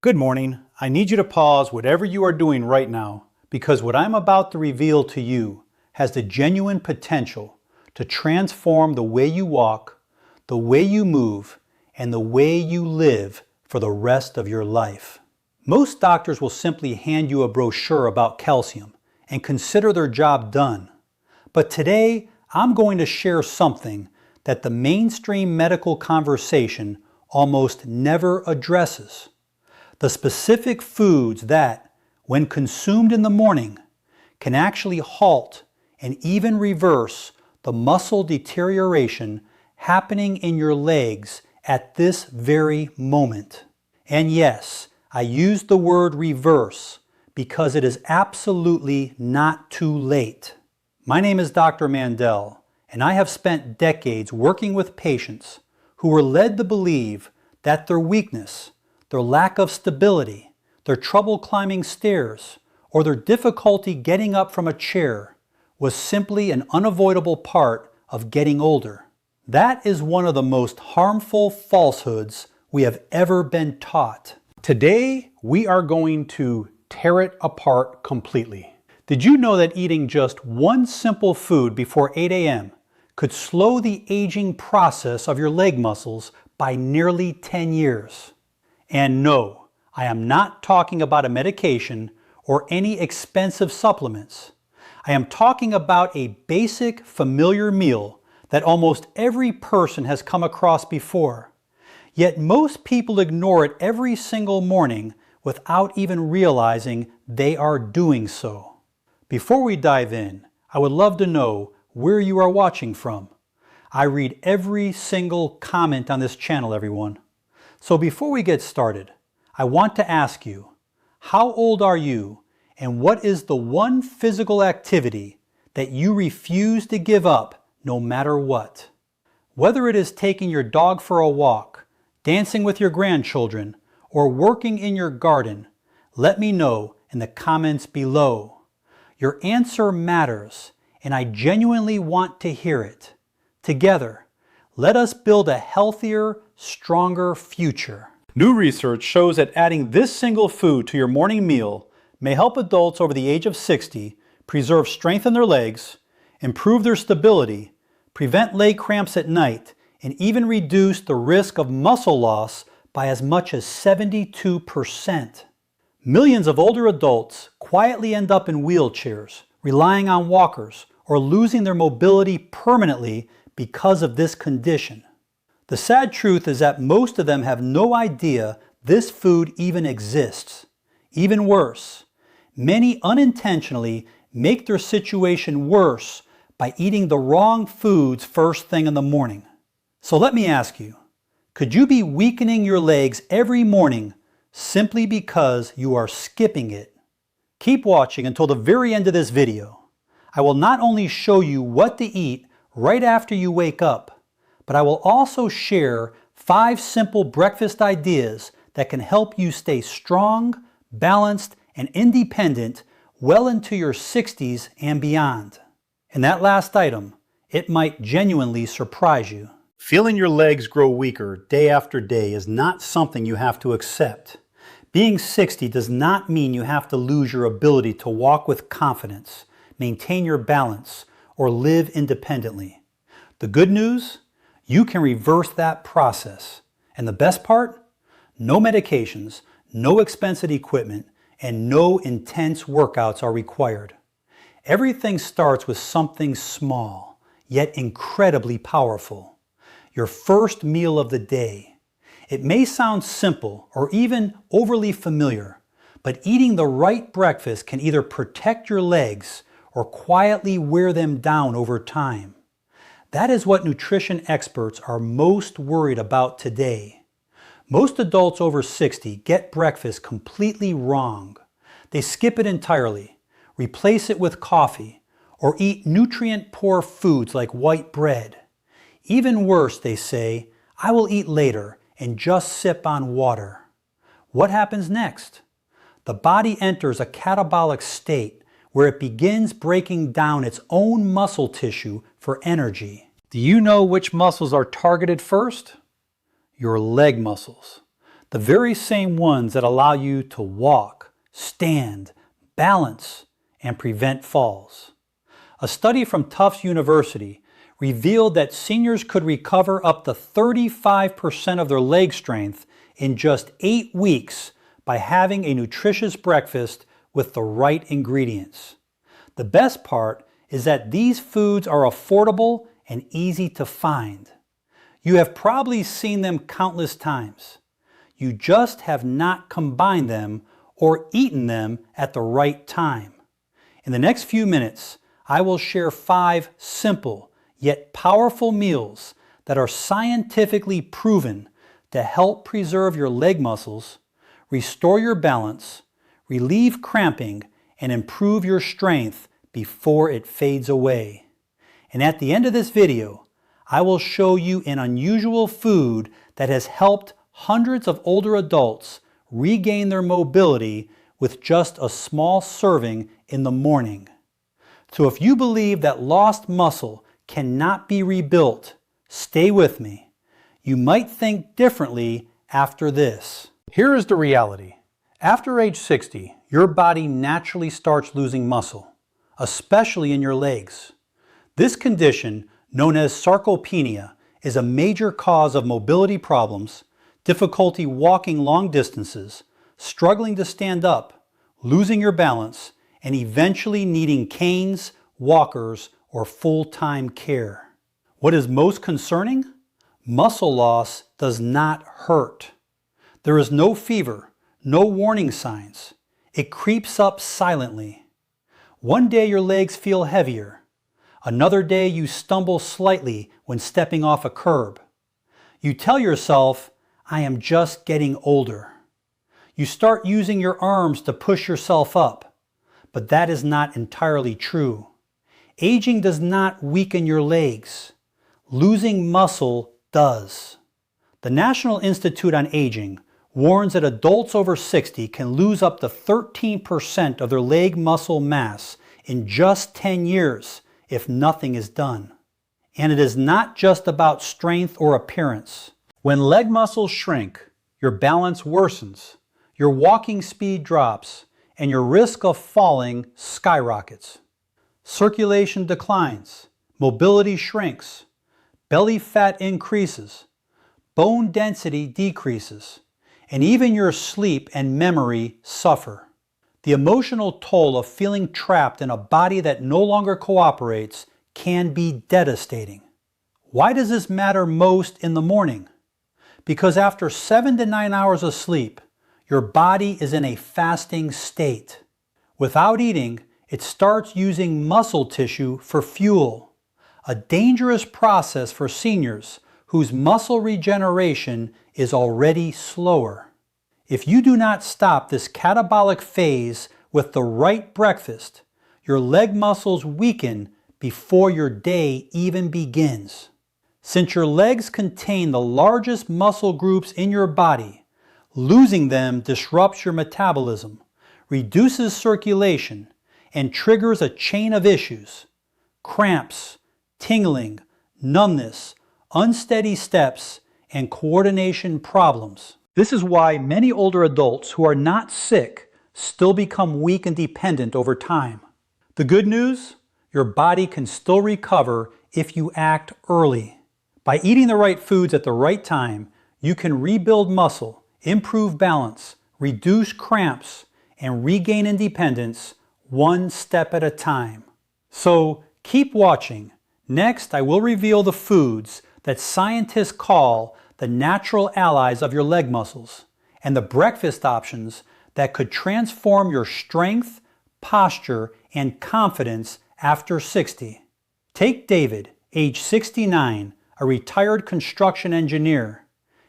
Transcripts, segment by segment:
Good morning. I need you to pause whatever you are doing right now because what I'm about to reveal to you has the genuine potential to transform the way you walk, the way you move, and the way you live for the rest of your life. Most doctors will simply hand you a brochure about calcium and consider their job done. But today, I'm going to share something that the mainstream medical conversation almost never addresses. The specific foods that, when consumed in the morning, can actually halt and even reverse the muscle deterioration happening in your legs at this very moment. And yes, I use the word reverse because it is absolutely not too late. My name is Dr. Mandell, and I have spent decades working with patients who were led to believe that their weakness, their lack of stability, their trouble climbing stairs, or their difficulty getting up from a chair was simply an unavoidable part of getting older. That is one of the most harmful falsehoods we have ever been taught. Today, we are going to tear it apart completely. Did you know that eating just one simple food before 8 a.m. could slow the aging process of your leg muscles by nearly 10 years? And no, I am not talking about a medication or any expensive supplements. I am talking about a basic, familiar meal that almost every person has come across before. Yet most people ignore it every single morning without even realizing they are doing so. Before we dive in, I would love to know where you are watching from. I read every single comment on this channel, everyone. So before we get started, I want to ask you, how old are you and what is the one physical activity that you refuse to give up no matter what? Whether it is taking your dog for a walk, dancing with your grandchildren, or working in your garden, let me know in the comments below. Your answer matters, and I genuinely want to hear it. Together, let us build a healthier, stronger future. New research shows that adding this single food to your morning meal may help adults over the age of 60 preserve strength in their legs, improve their stability, prevent leg cramps at night, and even reduce the risk of muscle loss by as much as 72%. Millions of older adults quietly end up in wheelchairs, relying on walkers, or losing their mobility permanently because of this condition. The sad truth is that most of them have no idea this food even exists. Even worse, many unintentionally make their situation worse by eating the wrong foods first thing in the morning. So let me ask you, could you be weakening your legs every morning simply because you are skipping it? Keep watching until the very end of this video. I will not only show you what to eat right after you wake up, but I will also share 5 simple breakfast ideas that can help you stay strong, balanced, and independent well into your 60s and beyond. And that last item, it might genuinely surprise you. Feeling your legs grow weaker day after day is not something you have to accept. Being 60 does not mean you have to lose your ability to walk with confidence, maintain your balance, or live independently. The good news? You can reverse that process. And the best part? No medications, no expensive equipment, and no intense workouts are required. Everything starts with something small, yet incredibly powerful. Your first meal of the day. It may sound simple or even overly familiar, but eating the right breakfast can either protect your legs or quietly wear them down over time. That is what nutrition experts are most worried about today. Most adults over 60 get breakfast completely wrong. They skip it entirely, replace it with coffee, or eat nutrient-poor foods like white bread. Even worse, they say, I will eat later and just sip on water. What happens next? The body enters a catabolic state where it begins breaking down its own muscle tissue for energy. Do you know which muscles are targeted first? Your leg muscles. The very same ones that allow you to walk, stand, balance, and prevent falls. A study from Tufts University revealed that seniors could recover up to 35% of their leg strength in just 8 weeks by having a nutritious breakfast with the right ingredients. The best part is that these foods are affordable and easy to find. You have probably seen them countless times. You just have not combined them or eaten them at the right time. In the next few minutes, I will share 5 simple yet powerful meals that are scientifically proven to help preserve your leg muscles, restore your balance, relieve cramping, and improve your strength before it fades away. And at the end of this video, I will show you an unusual food that has helped hundreds of older adults regain their mobility with just a small serving in the morning. So if you believe that lost muscle cannot be rebuilt, stay with me. You might think differently after this. Here is the reality. After age 60, your body naturally starts losing muscle, especially in your legs. This condition, known as sarcopenia, is a major cause of mobility problems, difficulty walking long distances, struggling to stand up, losing your balance, and eventually needing canes, walkers, or full-time care. What is most concerning? Muscle loss does not hurt. There is no fever, no warning signs. It creeps up silently. One day your legs feel heavier. Another day you stumble slightly when stepping off a curb. You tell yourself, I am just getting older. You start using your arms to push yourself up, but that is not entirely true. Aging does not weaken your legs. Losing muscle does. The National Institute on Aging warns that adults over 60 can lose up to 13% of their leg muscle mass in just 10 years if nothing is done. And it is not just about strength or appearance. When leg muscles shrink, your balance worsens, your walking speed drops, and your risk of falling skyrockets. Circulation declines, mobility shrinks, belly fat increases, bone density decreases, and even your sleep and memory suffer. The emotional toll of feeling trapped in a body that no longer cooperates can be devastating. Why does this matter most in the morning? Because after 7 to 9 hours of sleep, your body is in a fasting state. Without eating, it starts using muscle tissue for fuel, a dangerous process for seniors whose muscle regeneration is already slower. If you do not stop this catabolic phase with the right breakfast, your leg muscles weaken before your day even begins. Since your legs contain the largest muscle groups in your body, losing them disrupts your metabolism, reduces circulation, and triggers a chain of issues: cramps, tingling, numbness, unsteady steps, and coordination problems. This is why many older adults who are not sick still become weak and dependent over time. The good news? Your body can still recover if you act early. By eating the right foods at the right time, you can rebuild muscle, improve balance, reduce cramps, and regain independence one step at a time. So keep watching. Next, I will reveal the foods that scientists call the natural allies of your leg muscles, and the breakfast options that could transform your strength, posture, and confidence after 60. Take David, age 69, a retired construction engineer.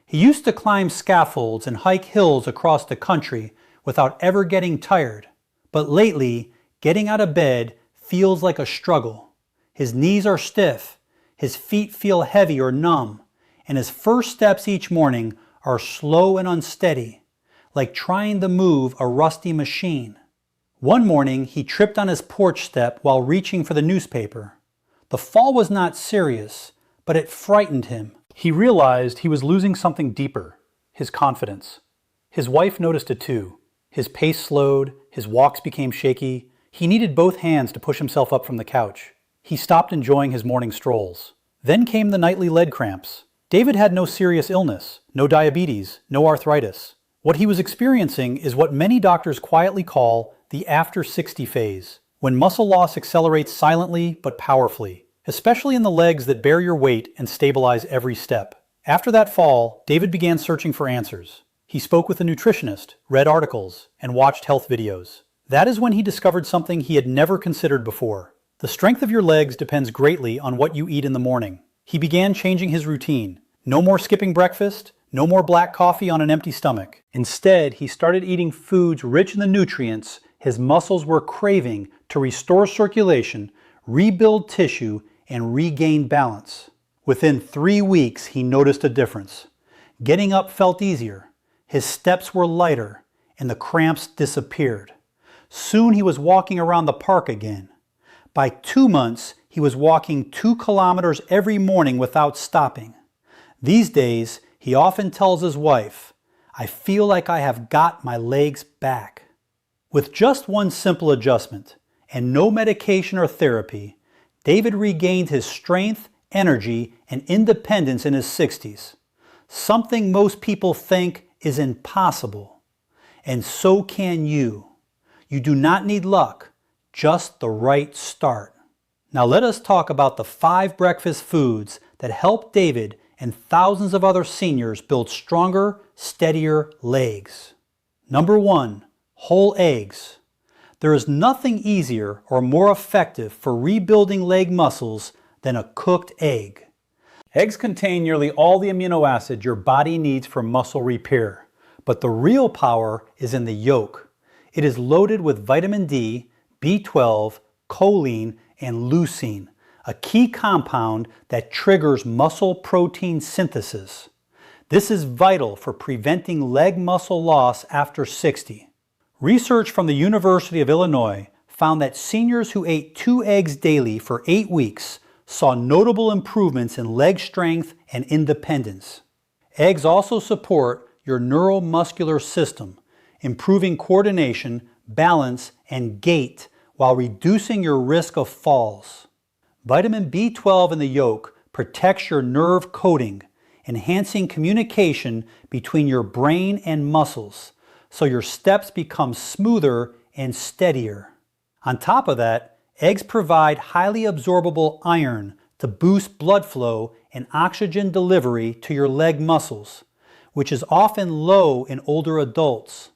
He used to climb scaffolds and hike hills across the country without ever getting tired. But lately, getting out of bed feels like a struggle. His knees are stiff, his feet feel heavy or numb, and his first steps each morning are slow and unsteady, like trying to move a rusty machine. One morning, he tripped on his porch step while reaching for the newspaper. The fall was not serious, but it frightened him. He realized he was losing something deeper: his confidence. His wife noticed it too. His pace slowed, his walks became shaky. He needed both hands to push himself up from the couch. He stopped enjoying his morning strolls. Then came the nightly leg cramps. David had no serious illness, no diabetes, no arthritis. What he was experiencing is what many doctors quietly call the after 60 phase, when muscle loss accelerates silently but powerfully, especially in the legs that bear your weight and stabilize every step. After that fall, David began searching for answers. He spoke with a nutritionist, read articles, and watched health videos. That is when he discovered something he had never considered before. The strength of your legs depends greatly on what you eat in the morning. He began changing his routine. No more skipping breakfast, no more black coffee on an empty stomach. Instead, he started eating foods rich in the nutrients his muscles were craving to restore circulation, rebuild tissue, and regain balance. Within 3 weeks, he noticed a difference. Getting up felt easier, his steps were lighter, and the cramps disappeared. Soon he was walking around the park again. By 2 months, he was walking 2 kilometers every morning without stopping. These days, he often tells his wife, "I feel like I have got my legs back." With just one simple adjustment and no medication or therapy, David regained his strength, energy, and independence in his 60s. Something most people think is impossible. And so can you. You do not need luck, just the right start. Now let us talk about the 5 breakfast foods that help David and thousands of other seniors build stronger, steadier legs. Number 1, whole eggs. There is nothing easier or more effective for rebuilding leg muscles than a cooked egg. Eggs contain nearly all the amino acids your body needs for muscle repair, but the real power is in the yolk. It is loaded with vitamin D, B12, choline, and leucine, a key compound that triggers muscle protein synthesis. This is vital for preventing leg muscle loss after 60. Research from the University of Illinois found that seniors who ate 2 eggs daily for 8 weeks saw notable improvements in leg strength and independence. Eggs also support your neuromuscular system, improving coordination, balance, and gait while reducing your risk of falls. Vitamin B12 in the yolk protects your nerve coating, enhancing communication between your brain and muscles, so your steps become smoother and steadier. On top of that, eggs provide highly absorbable iron to boost blood flow and oxygen delivery to your leg muscles, which is often low in older adults.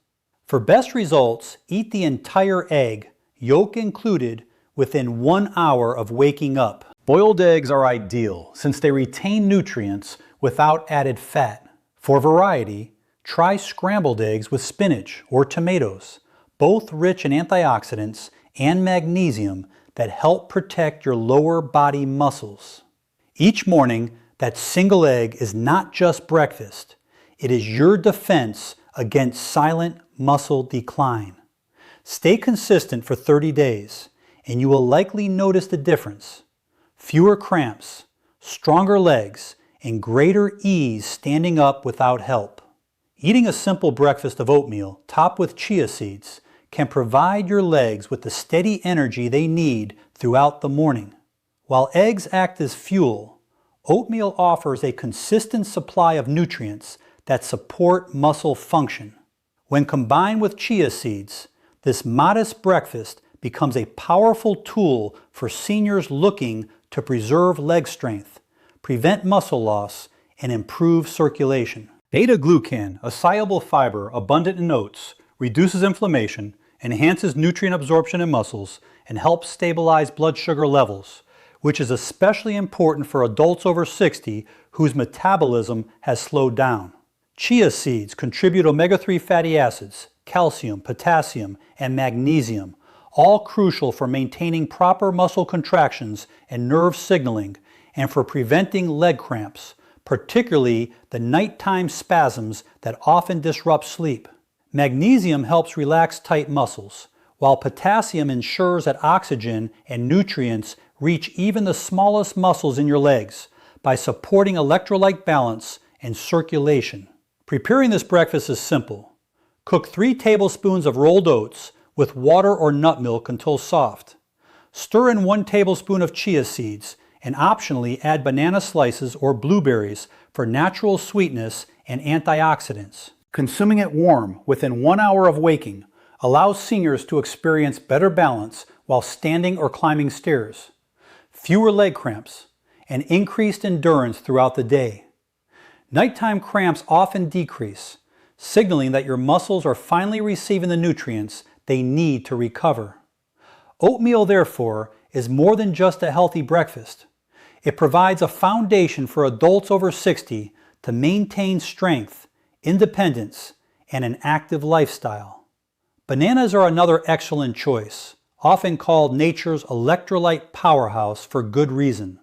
For best results, eat the entire egg, yolk included, within 1 hour of waking up. Boiled eggs are ideal since they retain nutrients without added fat. For variety, try scrambled eggs with spinach or tomatoes, both rich in antioxidants and magnesium that help protect your lower body muscles. Each morning, that single egg is not just breakfast. It is your defense against silent muscle decline. Stay consistent for 30 days, and you will likely notice the difference. Fewer cramps, stronger legs, and greater ease standing up without help. Eating a simple breakfast of oatmeal topped with chia seeds can provide your legs with the steady energy they need throughout the morning. While eggs act as fuel, oatmeal offers a consistent supply of nutrients that support muscle function. When combined with chia seeds, this modest breakfast becomes a powerful tool for seniors looking to preserve leg strength, prevent muscle loss, and improve circulation. Beta-glucan, a soluble fiber abundant in oats, reduces inflammation, enhances nutrient absorption in muscles, and helps stabilize blood sugar levels, which is especially important for adults over 60 whose metabolism has slowed down. Chia seeds contribute omega-3 fatty acids, calcium, potassium, and magnesium, all crucial for maintaining proper muscle contractions and nerve signaling and for preventing leg cramps, particularly the nighttime spasms that often disrupt sleep. Magnesium helps relax tight muscles, while potassium ensures that oxygen and nutrients reach even the smallest muscles in your legs by supporting electrolyte balance and circulation. Preparing this breakfast is simple. Cook 3 tablespoons of rolled oats with water or nut milk until soft. Stir in 1 tablespoon of chia seeds and optionally add banana slices or blueberries for natural sweetness and antioxidants. Consuming it warm within 1 hour of waking allows seniors to experience better balance while standing or climbing stairs, fewer leg cramps, and increased endurance throughout the day. Nighttime cramps often decrease, signaling that your muscles are finally receiving the nutrients they need to recover. Oatmeal, therefore, is more than just a healthy breakfast. It provides a foundation for adults over 60 to maintain strength, independence, and an active lifestyle. Bananas are another excellent choice, often called nature's electrolyte powerhouse for good reason.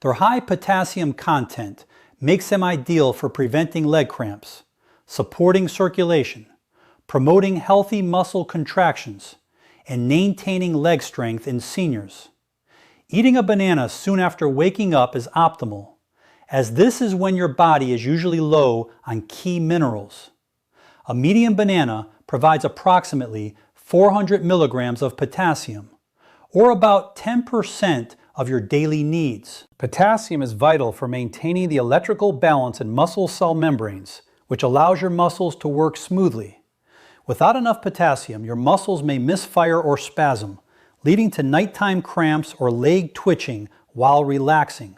Their high potassium content makes them ideal for preventing leg cramps, supporting circulation, promoting healthy muscle contractions, and maintaining leg strength in seniors. Eating a banana soon after waking up is optimal, as this is when your body is usually low on key minerals. A medium banana provides approximately 400 milligrams of potassium, or about 10% of your daily needs. Potassium is vital for maintaining the electrical balance in muscle cell membranes, which allows your muscles to work smoothly. Without enough potassium, your muscles may misfire or spasm, leading to nighttime cramps or leg twitching while relaxing,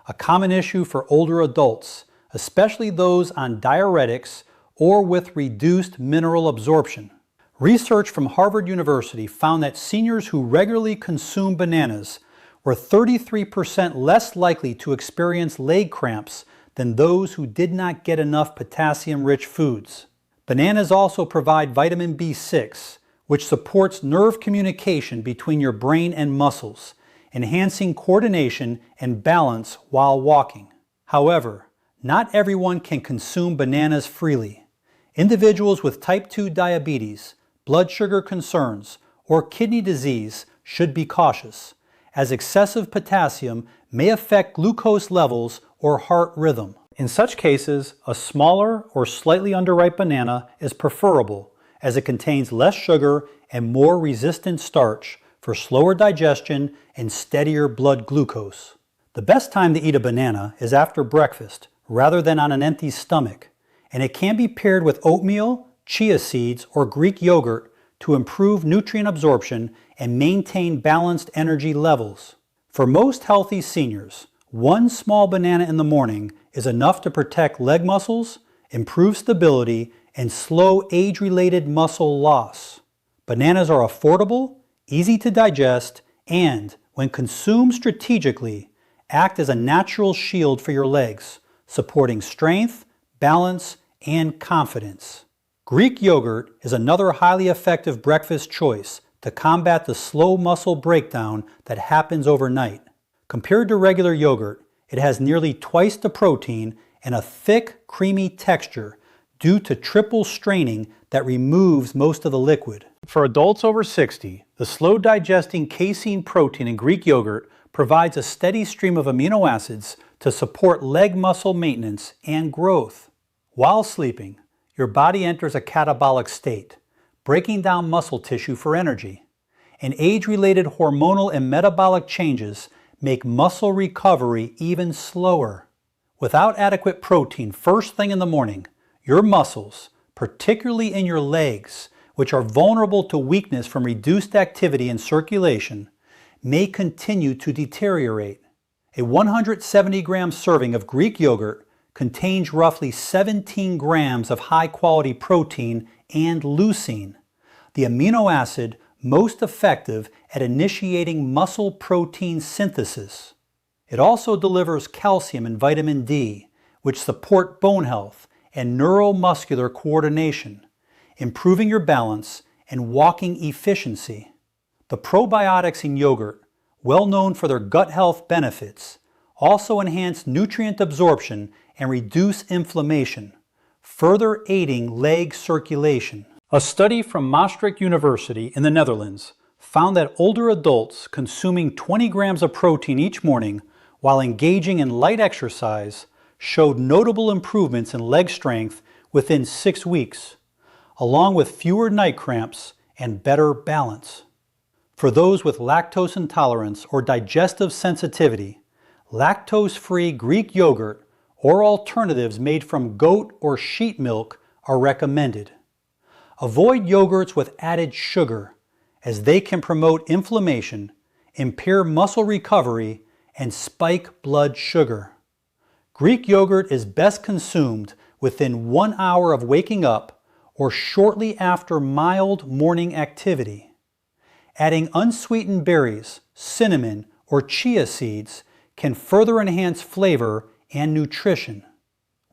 a common issue for older adults, especially those on diuretics or with reduced mineral absorption. Research from Harvard University found that seniors who regularly consume bananas were 33% less likely to experience leg cramps than those who did not get enough potassium-rich foods. Bananas also provide vitamin B6, which supports nerve communication between your brain and muscles, enhancing coordination and balance while walking. However, not everyone can consume bananas freely. Individuals with type 2 diabetes, blood sugar concerns, or kidney disease should be cautious, as excessive potassium may affect glucose levels or heart rhythm. In such cases, a smaller or slightly underripe banana is preferable, as it contains less sugar and more resistant starch for slower digestion and steadier blood glucose. The best time to eat a banana is after breakfast, rather than on an empty stomach, and it can be paired with oatmeal, chia seeds, or Greek yogurt to improve nutrient absorption and maintain balanced energy levels. For most healthy seniors, 1 small banana in the morning is enough to protect leg muscles, improve stability, and slow age-related muscle loss. Bananas are affordable, easy to digest, and, when consumed strategically, act as a natural shield for your legs, supporting strength, balance, and confidence. Greek yogurt is another highly effective breakfast choice to combat the slow muscle breakdown that happens overnight. Compared to regular yogurt, it has nearly twice the protein and a thick, creamy texture due to triple straining that removes most of the liquid. For adults over 60, the slow-digesting casein protein in Greek yogurt provides a steady stream of amino acids to support leg muscle maintenance and growth. While sleeping, your body enters a catabolic state, breaking down muscle tissue for energy. And age-related hormonal and metabolic changes make muscle recovery even slower. Without adequate protein first thing in the morning, your muscles, particularly in your legs, which are vulnerable to weakness from reduced activity and circulation, may continue to deteriorate. A 170-gram serving of Greek yogurt contains roughly 17 grams of high-quality protein and leucine, the amino acid most effective at initiating muscle protein synthesis. It also delivers calcium and vitamin D, which support bone health and neuromuscular coordination, improving your balance and walking efficiency. The probiotics in yogurt, well known for their gut health benefits, also enhance nutrient absorption and reduce inflammation, further aiding leg circulation. A study from Maastricht University in the Netherlands found that older adults consuming 20 grams of protein each morning while engaging in light exercise showed notable improvements in leg strength within 6 weeks, along with fewer night cramps and better balance. For those with lactose intolerance or digestive sensitivity, lactose-free Greek yogurt or alternatives made from goat or sheep milk are recommended. Avoid yogurts with added sugar, as they can promote inflammation, impair muscle recovery, and spike blood sugar. Greek yogurt is best consumed within 1 hour of waking up or shortly after mild morning activity. Adding unsweetened berries, cinnamon, or chia seeds can further enhance flavor and nutrition.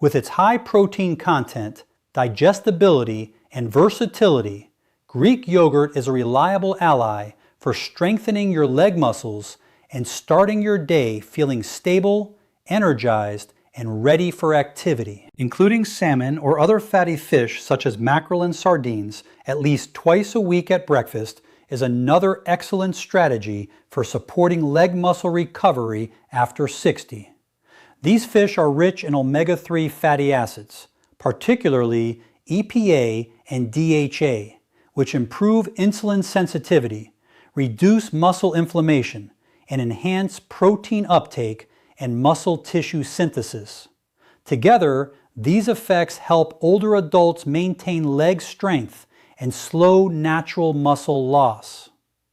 With its high protein content, digestibility, and versatility, Greek yogurt is a reliable ally for strengthening your leg muscles and starting your day feeling stable, energized, and ready for activity. Including salmon or other fatty fish such as mackerel and sardines at least twice a week at breakfast is another excellent strategy for supporting leg muscle recovery after 60. These fish are rich in omega-3 fatty acids, particularly EPA and DHA, which improve insulin sensitivity, reduce muscle inflammation, and enhance protein uptake and muscle tissue synthesis. Together, these effects help older adults maintain leg strength and slow natural muscle loss.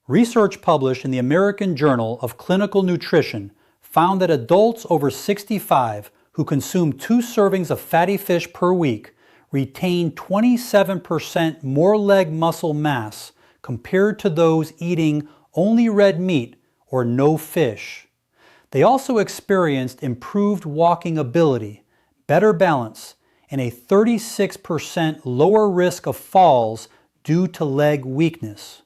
Research published in the American Journal of Clinical Nutrition found that adults over 65 who consume 2 servings of fatty fish per week retain 27% more leg muscle mass compared to those eating only red meat or no fish. They also experienced improved walking ability, better balance, and a 36% lower risk of falls due to leg weakness.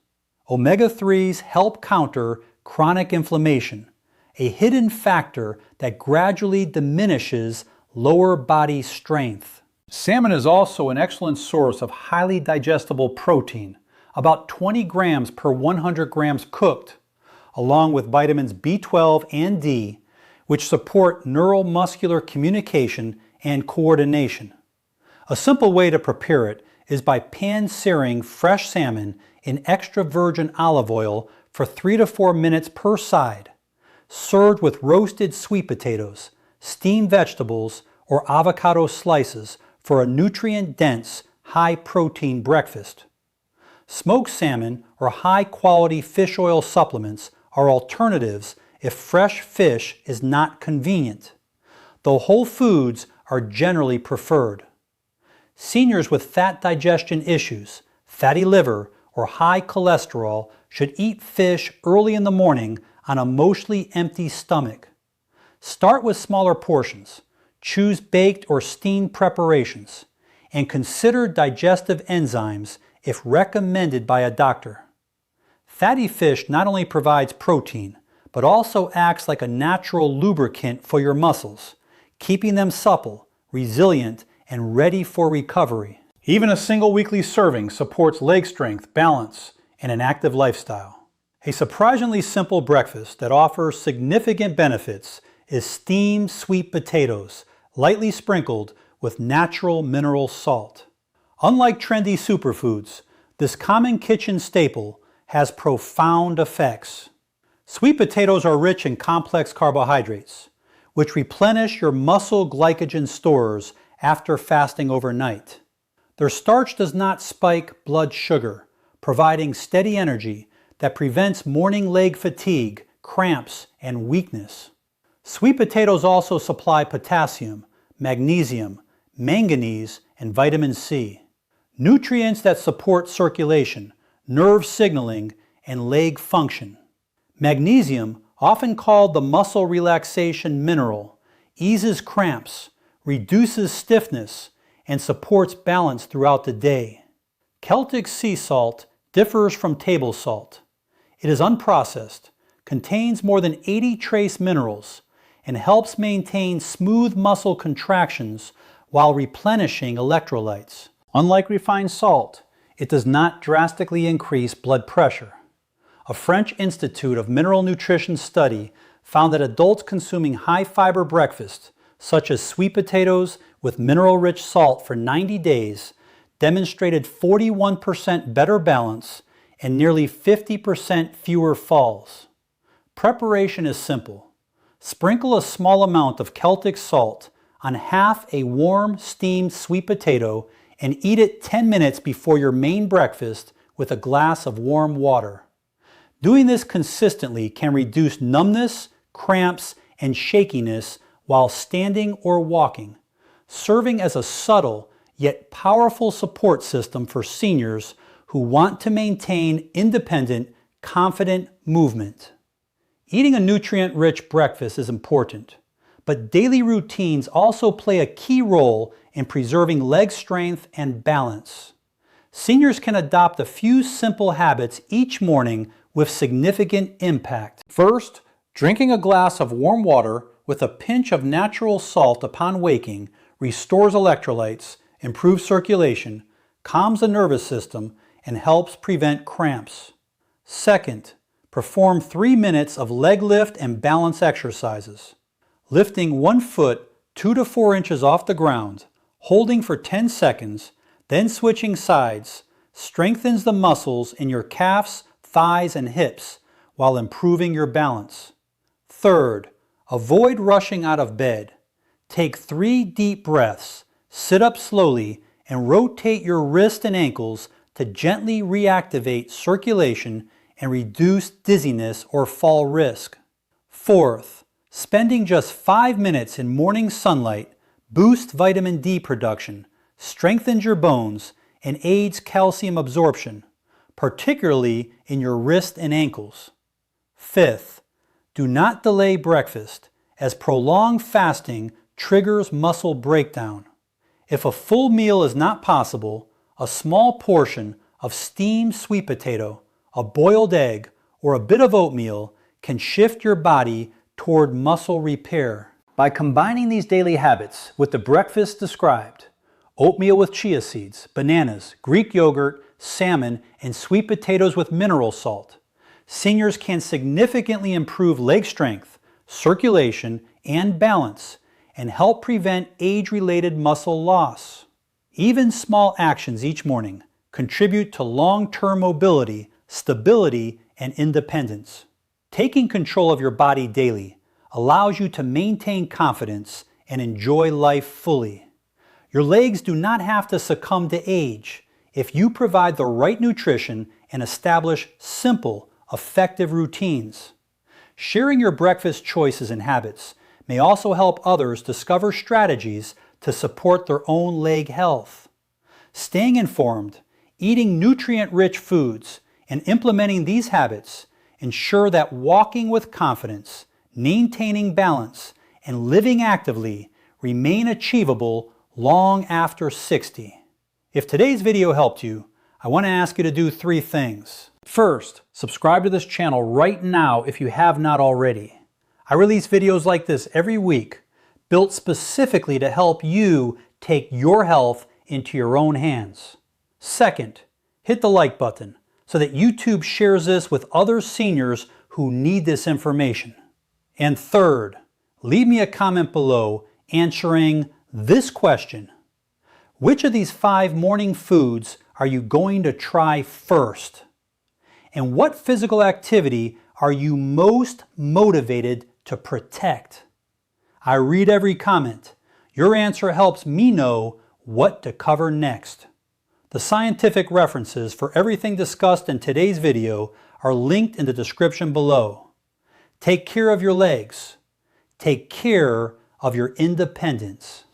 Omega-3s help counter chronic inflammation, a hidden factor that gradually diminishes lower body strength. Salmon is also an excellent source of highly digestible protein, about 20 grams per 100 grams cooked, along with vitamins B12 and D, which support neuromuscular communication and coordination. A simple way to prepare it is by pan-searing fresh salmon in extra virgin olive oil for 3 to 4 minutes per side, served with roasted sweet potatoes, steamed vegetables, or avocado slices for a nutrient-dense, high-protein breakfast. Smoked salmon or high-quality fish oil supplements are alternatives if fresh fish is not convenient, though whole foods are generally preferred. Seniors with fat digestion issues, fatty liver, or high cholesterol should eat fish early in the morning on a mostly empty stomach. Start with smaller portions, choose baked or steamed preparations, and consider digestive enzymes if recommended by a doctor. Fatty fish not only provides protein, but also acts like a natural lubricant for your muscles, keeping them supple, resilient, and ready for recovery. Even a single weekly serving supports leg strength, balance, and an active lifestyle. A surprisingly simple breakfast that offers significant benefits is steamed sweet potatoes, lightly sprinkled with natural mineral salt. Unlike trendy superfoods, this common kitchen staple has profound effects. Sweet potatoes are rich in complex carbohydrates, which replenish your muscle glycogen stores after fasting overnight. Their starch does not spike blood sugar, providing steady energy that prevents morning leg fatigue, cramps, and weakness. Sweet potatoes also supply potassium, magnesium, manganese, and vitamin C, nutrients that support circulation, nerve signaling, and leg function. Magnesium, often called the muscle relaxation mineral, eases cramps, reduces stiffness, and supports balance throughout the day. Celtic sea salt differs from table salt. It is unprocessed, contains more than 80 trace minerals, and helps maintain smooth muscle contractions while replenishing electrolytes. Unlike refined salt, it does not drastically increase blood pressure. A French Institute of Mineral Nutrition study found that adults consuming high-fiber breakfasts, such as sweet potatoes with mineral-rich salt for 90 days, demonstrated 41% better balance and nearly 50% fewer falls. Preparation is simple. Sprinkle a small amount of Celtic salt on half a warm steamed sweet potato and eat it 10 minutes before your main breakfast with a glass of warm water. Doing this consistently can reduce numbness, cramps, and shakiness while standing or walking, serving as a subtle yet powerful support system for seniors who want to maintain independent, confident movement. Eating a nutrient-rich breakfast is important, but daily routines also play a key role in preserving leg strength and balance. Seniors can adopt a few simple habits each morning with significant impact. First, drinking a glass of warm water with a pinch of natural salt upon waking restores electrolytes, improves circulation, calms the nervous system, and helps prevent cramps. Second, perform 3 minutes of leg lift and balance exercises. Lifting one foot 2 to 4 inches off the ground, holding for 10 seconds, then switching sides, strengthens the muscles in your calves, thighs, and hips while improving your balance. Third, avoid rushing out of bed. Take 3 deep breaths, sit up slowly, and rotate your wrists and ankles to gently reactivate circulation and reduce dizziness or fall risk. Fourth, spending just 5 minutes in morning sunlight boosts vitamin D production, strengthens your bones, and aids calcium absorption, particularly in your wrists and ankles. Fifth, do not delay breakfast, as prolonged fasting triggers muscle breakdown. If a full meal is not possible, a small portion of steamed sweet potato, a boiled egg, or a bit of oatmeal can shift your body toward muscle repair. By combining these daily habits with the breakfast described, oatmeal with chia seeds, bananas, Greek yogurt, salmon, and sweet potatoes with mineral salt, seniors can significantly improve leg strength, circulation, and balance, and help prevent age-related muscle loss. Even small actions each morning contribute to long-term mobility, stability, and independence. Taking control of your body daily allows you to maintain confidence and enjoy life fully. Your legs do not have to succumb to age if you provide the right nutrition and establish simple, effective routines. Sharing your breakfast choices and habits may also help others discover strategies to support their own leg health. Staying informed, eating nutrient-rich foods, and implementing these habits ensure that walking with confidence, maintaining balance, and living actively remain achievable long after 60. If today's video helped you, I want to ask you to do 3 things. First, subscribe to this channel right now if you have not already. I release videos like this every week, built specifically to help you take your health into your own hands. Second, hit the like button so that YouTube shares this with other seniors who need this information. And third, leave me a comment below answering this question. Which of these 5 morning foods are you going to try first? And what physical activity are you most motivated to protect? I read every comment. Your answer helps me know what to cover next. The scientific references for everything discussed in today's video are linked in the description below. Take care of your legs. Take care of your independence.